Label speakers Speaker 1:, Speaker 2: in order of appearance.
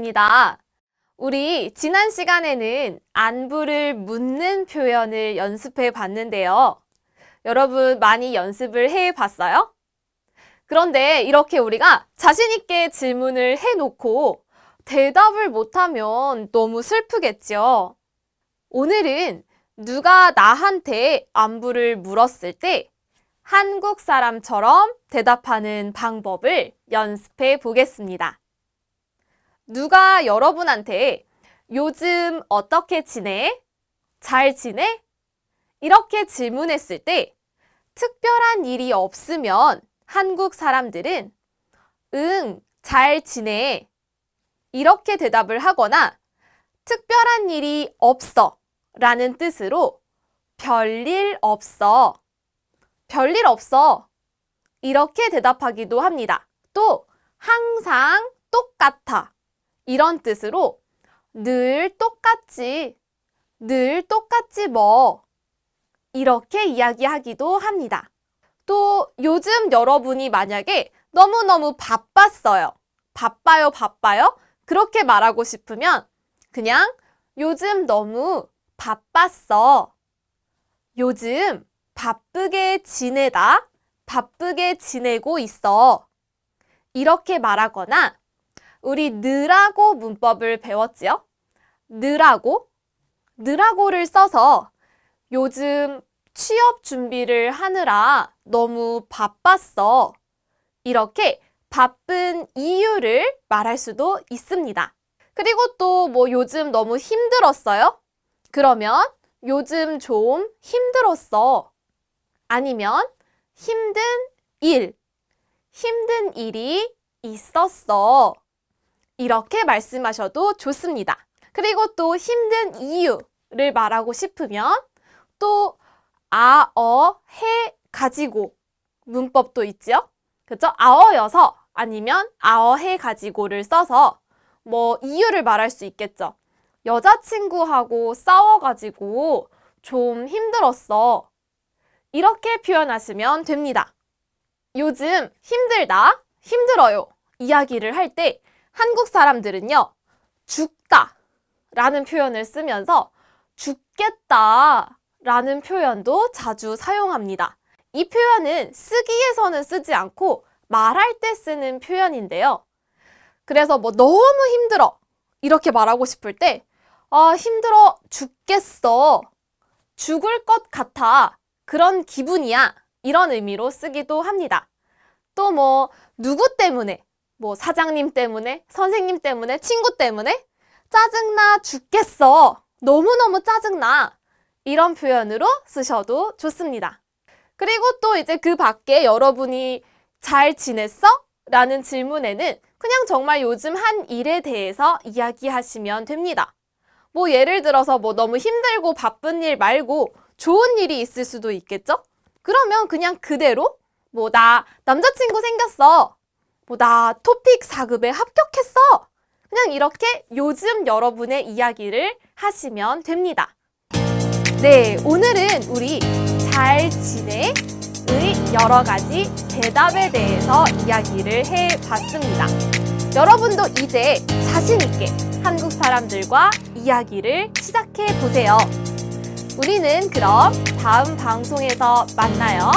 Speaker 1: 반갑습니다. 우리 지난 시간에는 안부를 묻는 표현을 연습해 봤는데요. 여러분 많이 연습을 해 봤어요? 그런데 이렇게 우리가 자신 있게 질문을 해놓고 대답을 못하면 너무 슬프겠죠. 오늘은 누가 나한테 안부를 물었을 때 한국 사람처럼 대답하는 방법을 연습해 보겠습니다. 누가 여러분한테 요즘 어떻게 지내? 잘 지내? 이렇게 질문했을 때 특별한 일이 없으면 한국 사람들은 응, 잘 지내. 이렇게 대답을 하거나 특별한 일이 없어 라는 뜻으로 별일 없어. 별일 없어. 이렇게 대답하기도 합니다. 또 항상 똑같아. 이런 뜻으로 늘 똑같지. 늘 똑같지 뭐. 이렇게 이야기하기도 합니다. 또 요즘 여러분이 만약에 너무너무 바빴어요. 바빠요. 그렇게 말하고 싶으면 그냥 요즘 너무 바빴어. 요즘 바쁘게 지내다. 바쁘게 지내고 있어. 이렇게 말하거나 우리 느라고 문법을 배웠지요? 느라고를 써서 요즘 취업 준비를 하느라 너무 바빴어. 이렇게 바쁜 이유를 말할 수도 있습니다. 그리고 또 요즘 너무 힘들었어요? 그러면 요즘 좀 힘들었어. 아니면 힘든 일이 있었어. 이렇게 말씀하셔도 좋습니다. 그리고 또 힘든 이유를 말하고 싶으면 또 해 가지고 문법도 있죠? 그죠? 아어여서 아니면 해 가지고를 써서 이유를 말할 수 있겠죠. 여자친구하고 싸워가지고 좀 힘들었어. 이렇게 표현하시면 됩니다. 요즘 힘들다, 힘들어요 이야기를 할 때 한국 사람들은요, 죽다 라는 표현을 쓰면서 죽겠다 라는 표현도 자주 사용합니다. 이 표현은 쓰기에서는 쓰지 않고 말할 때 쓰는 표현인데요. 그래서 너무 힘들어 이렇게 말하고 싶을 때 힘들어 죽겠어. 죽을 것 같아. 그런 기분이야. 이런 의미로 쓰기도 합니다. 또 누구 때문에, 사장님 때문에, 선생님 때문에, 친구 때문에 짜증나 죽겠어. 너무너무 짜증나. 이런 표현으로 쓰셔도 좋습니다. 그리고 또 이제 그 밖에 여러분이 잘 지냈어? 라는 질문에는 그냥 정말 요즘 한 일에 대해서 이야기하시면 됩니다. 예를 들어서 너무 힘들고 바쁜 일 말고 좋은 일이 있을 수도 있겠죠? 그러면 그냥 그대로 나 남자친구 생겼어. 나 토픽 4급에 합격했어. 그냥 이렇게 요즘 여러분의 이야기를 하시면 됩니다. 네, 오늘은 우리 잘 지내의 여러 가지 대답에 대해서 이야기를 해봤습니다. 여러분도 이제 자신 있게 한국 사람들과 이야기를 시작해 보세요. 우리는 그럼 다음 방송에서 만나요.